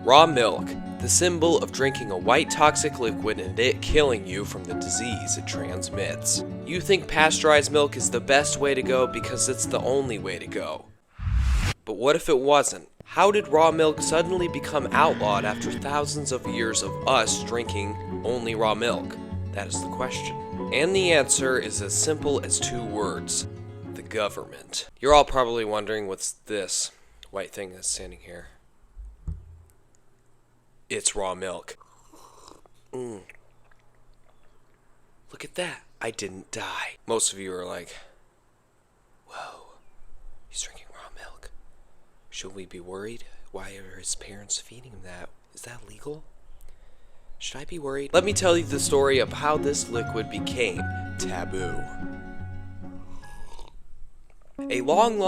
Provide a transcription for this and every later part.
Raw milk, the symbol of drinking a white toxic liquid and it killing you from the disease it transmits. You think pasteurized milk is the best way to go because it's the only way to go. But what if it wasn't? How did raw milk suddenly become outlawed after thousands of years of us drinking only raw milk? That is the question. And the answer is as simple as 2 words: the government. You're all probably wondering what's this white thing that's standing here. It's raw milk. Look at that. I didn't die. Most of you are like, whoa, he's drinking raw milk. Should we be worried? Why are his parents feeding him that? Is that legal? Should I be worried? Let me tell you the story of how this liquid became taboo. A long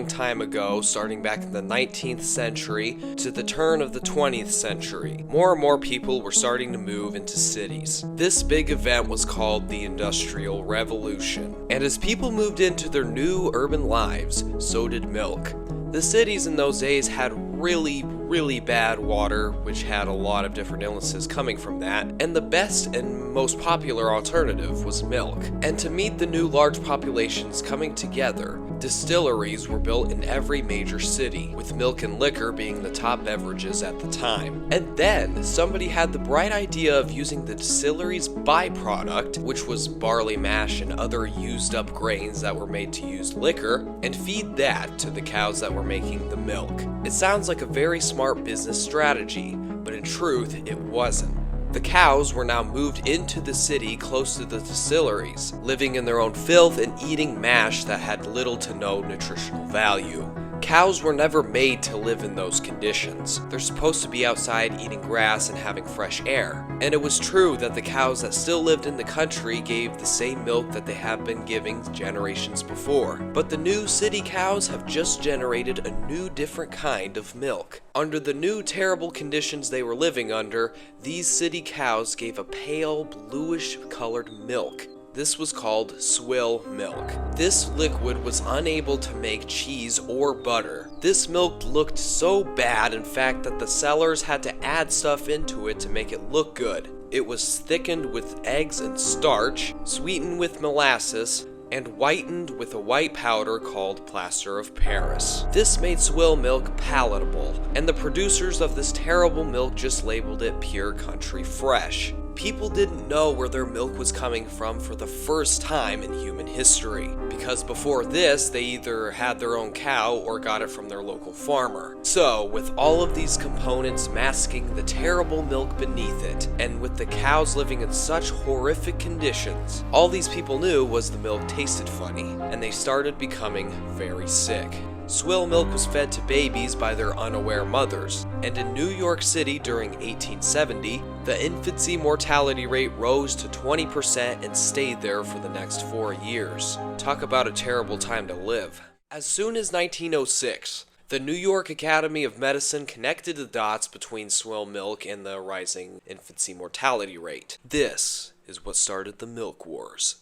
time ago, starting back in the 19th century to the turn of the 20th century, more and more people were starting to move into cities. This big event was called the Industrial Revolution. And as people moved into their new urban lives, so did milk. The cities in those days had really bad water, which had a lot of different illnesses coming from that, and the best and most popular alternative was milk. And to meet the new large populations coming together, distilleries were built in every major city, with milk and liquor being the top beverages at the time. And then, somebody had the bright idea of using the distillery's byproduct, which was barley mash and other used up grains that were made to use liquor, and feed that to the cows that were making the milk. It sounds like a very smart business strategy, but in truth, it wasn't. The cows were now moved into the city close to the distilleries, living in their own filth and eating mash that had little to no nutritional value. Cows were never made to live in those conditions. They're supposed to be outside eating grass and having fresh air. And it was true that the cows that still lived in the country gave the same milk that they have been giving generations before. But the new city cows have just generated a new different kind of milk. Under the new terrible conditions they were living under, these city cows gave a pale bluish colored milk. This was called swill milk. This liquid was unable to make cheese or butter. This milk looked so bad, in fact, that the sellers had to add stuff into it to make it look good. It was thickened with eggs and starch, sweetened with molasses, and whitened with a white powder called plaster of Paris. This made swill milk palatable, and the producers of this terrible milk just labeled it pure country fresh. People didn't know where their milk was coming from for the first time in human history, because before this, they either had their own cow or got it from their local farmer. So, with all of these components masking the terrible milk beneath it, and with the cows living in such horrific conditions, all these people knew was the milk tasted funny, and they started becoming very sick. Swill milk was fed to babies by their unaware mothers, and in New York City during 1870, the infancy mortality rate rose to 20% and stayed there for the next 4 years. Talk about a terrible time to live. As soon as 1906, the New York Academy of Medicine connected the dots between swill milk and the rising infancy mortality rate. This is what started the milk wars.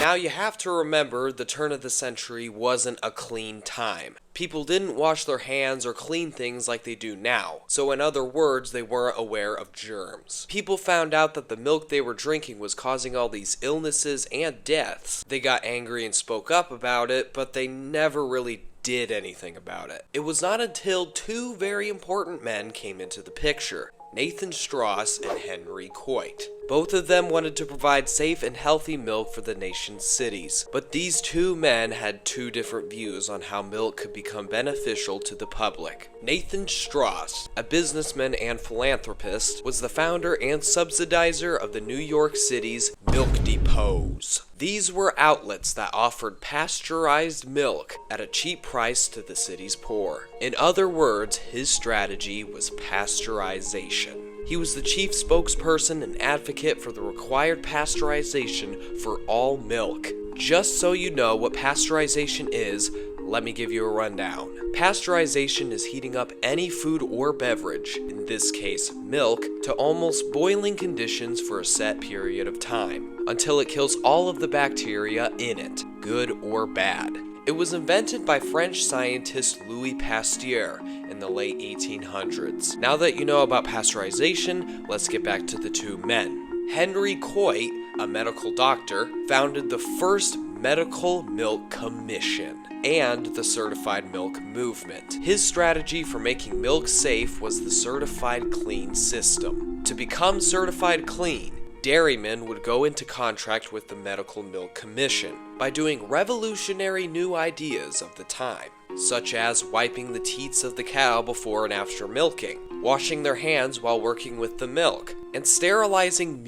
Now you have to remember the turn of the century wasn't a clean time. People didn't wash their hands or clean things like they do now. So in other words, they weren't aware of germs. People found out that the milk they were drinking was causing all these illnesses and deaths. They got angry and spoke up about it, but they never really did anything about it. It was not until 2 very important men came into the picture: Nathan Strauss and Henry Coit. Both of them wanted to provide safe and healthy milk for the nation's cities, but these 2 men had 2 different views on how milk could become beneficial to the public. Nathan Strauss, a businessman and philanthropist, was the founder and subsidizer of the New York City's milk depots. These were outlets that offered pasteurized milk at a cheap price to the city's poor. In other words, his strategy was pasteurization. He was the chief spokesperson and advocate for the required pasteurization for all milk. Just so you know what pasteurization is, let me give you a rundown. Pasteurization is heating up any food or beverage, in this case milk, to almost boiling conditions for a set period of time, until it kills all of the bacteria in it, good or bad. It was invented by French scientist Louis Pasteur in the late 1800s. Now that you know about pasteurization, let's get back to the two men. Henry Coit, a medical doctor, founded the first Medical Milk Commission and the Certified Milk Movement. His strategy for making milk safe was the Certified Clean system. To become certified clean, dairymen would go into contract with the Medical Milk Commission by doing revolutionary new ideas of the time, such as wiping the teats of the cow before and after milking, washing their hands while working with the milk, and sterilizing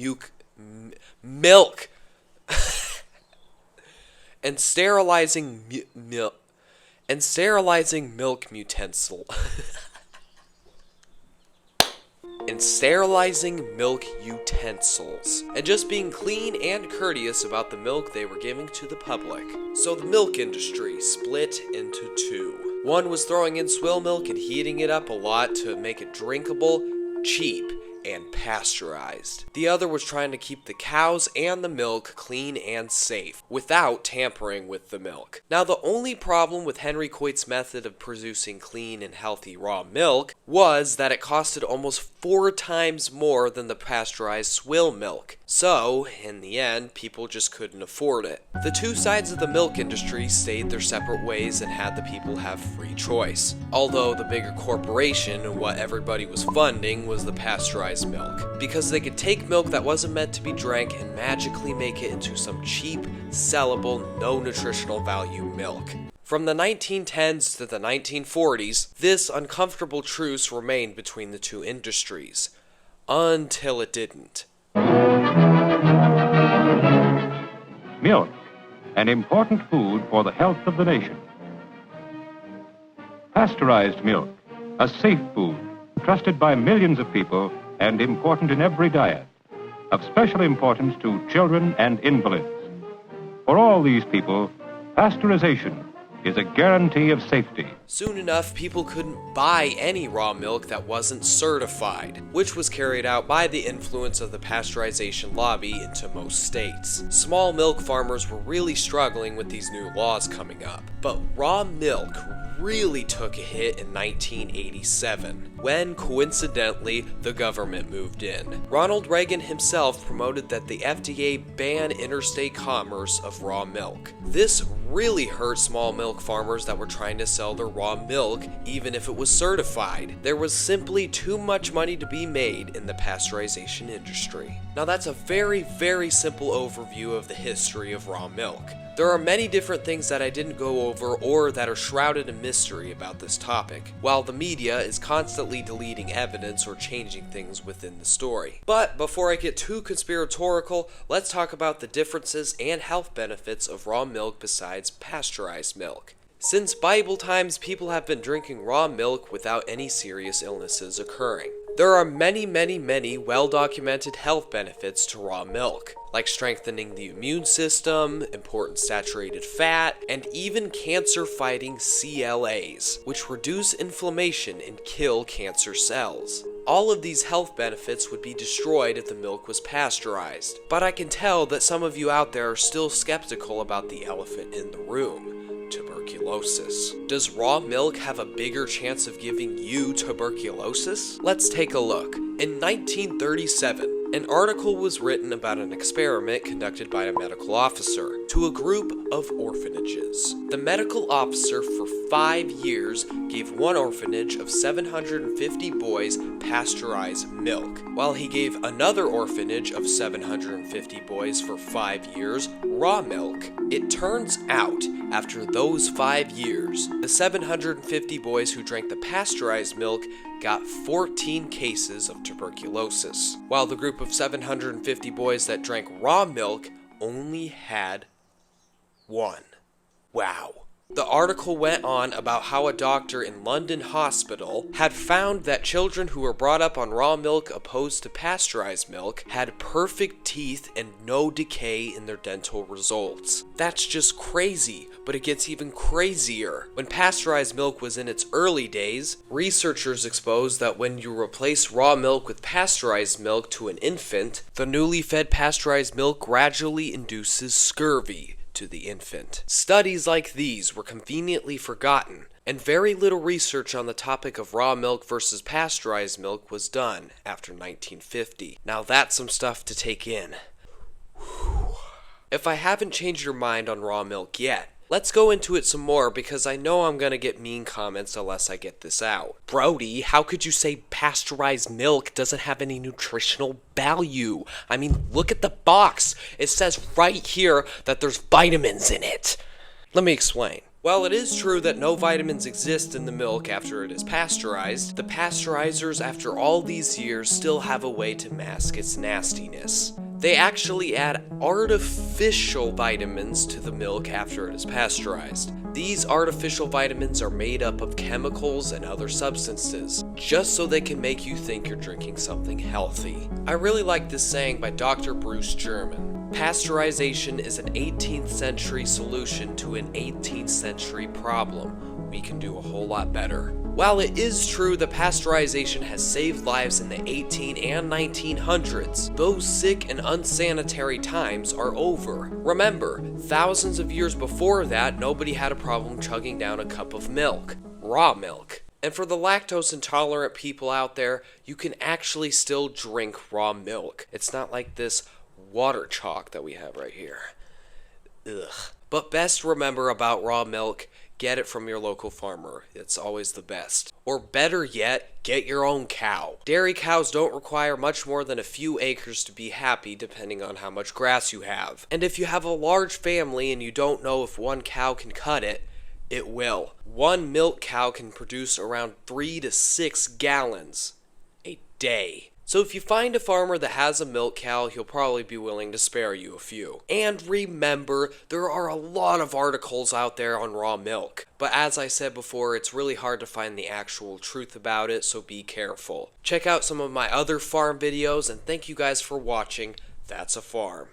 milk and sterilizing milk utensils. And just being clean and courteous about the milk they were giving to the public. So the milk industry split into two. One was throwing in swill milk and heating it up a lot to make it drinkable, cheap, and pasteurized. The other was trying to keep the cows and the milk clean and safe, without tampering with the milk. Now, the only problem with Henry Coit's method of producing clean and healthy raw milk was that it costed almost 4 times more than the pasteurized swill milk. So, in the end, people just couldn't afford it. The two sides of the milk industry stayed their separate ways and had the people have free choice. Although the bigger corporation and what everybody was funding was the pasteurized milk, because they could take milk that wasn't meant to be drank and magically make it into some cheap, sellable, no nutritional value milk. From the 1910s to the 1940s, this uncomfortable truce remained between the two industries, until it didn't. Milk, an important food for the health of the nation. Pasteurized milk, a safe food, trusted by millions of people and important in every diet, of special importance to children and invalids. For all these people, pasteurization is a guarantee of safety. Soon enough, people couldn't buy any raw milk that wasn't certified, which was carried out by the influence of the pasteurization lobby into most states. Small milk farmers were really struggling with these new laws coming up, but raw milk really took a hit in 1987, when, coincidentally, the government moved in. Ronald Reagan himself promoted that the FDA ban interstate commerce of raw milk. This really hurt small milk farmers that were trying to sell their raw milk, even if it was certified. There was simply too much money to be made in the pasteurization industry. Now that's a very, very simple overview of the history of raw milk. There are many different things that I didn't go over or that are shrouded in mystery about this topic, while the media is constantly deleting evidence or changing things within the story. But before I get too conspiratorial, let's talk about the differences and health benefits of raw milk besides pasteurized milk. Since Bible times, people have been drinking raw milk without any serious illnesses occurring. There are many well-documented health benefits to raw milk, like strengthening the immune system, important saturated fat, and even cancer-fighting CLAs, which reduce inflammation and kill cancer cells. All of these health benefits would be destroyed if the milk was pasteurized, but I can tell that some of you out there are still skeptical about the elephant in the room. Tuberculosis. Does raw milk have a bigger chance of giving you tuberculosis? Let's take a look. In 1937, an article was written about an experiment conducted by a medical officer to a group of orphanages. The medical officer for 5 years gave one orphanage of 750 boys pasteurized milk, while he gave another orphanage of 750 boys for 5 years raw milk. It turns out, after those 5 years, the 750 boys who drank the pasteurized milk got 14 cases of tuberculosis, while the group of 750 boys that drank raw milk only had 1. Wow. The article went on about how a doctor in London hospital had found that children who were brought up on raw milk opposed to pasteurized milk had perfect teeth and no decay in their dental results. That's just crazy, but it gets even crazier. When pasteurized milk was in its early days, researchers exposed that when you replace raw milk with pasteurized milk to an infant, the newly fed pasteurized milk gradually induces scurvy to the infant. Studies like these were conveniently forgotten, and very little research on the topic of raw milk versus pasteurized milk was done after 1950. Now that's some stuff to take in. If I haven't changed your mind on raw milk yet, let's go into it some more because I know I'm gonna get mean comments unless I get this out. Brody, how could you say pasteurized milk doesn't have any nutritional value? I mean, look at the box. It says right here that there's vitamins in it. Let me explain. While it is true that no vitamins exist in the milk after it is pasteurized, the pasteurizers after all these years still have a way to mask its nastiness. They actually add artificial vitamins to the milk after it is pasteurized. These artificial vitamins are made up of chemicals and other substances, just so they can make you think you're drinking something healthy. I really like this saying by Dr. Bruce German. Pasteurization is an 18th century solution to an 18th century problem. We can do a whole lot better. While it is true that pasteurization has saved lives in the 18 and 1900s, those sick and unsanitary times are over. Remember, thousands of years before that, nobody had a problem chugging down a cup of milk. Raw milk. And for the lactose intolerant people out there, you can actually still drink raw milk. It's not like this water chalk that we have right here. Ugh. But best remember about raw milk, get it from your local farmer. It's always the best. Or better yet, get your own cow. Dairy cows don't require much more than a few acres to be happy, depending on how much grass you have. And if you have a large family and you don't know if one cow can cut it, it will. One milk cow can produce around 3 to 6 gallons a day. So if you find a farmer that has a milk cow, he'll probably be willing to spare you a few. And remember, there are a lot of articles out there on raw milk. But as I said before, it's really hard to find the actual truth about it, so be careful. Check out some of my other farm videos, and thank you guys for watching. That's a Farm.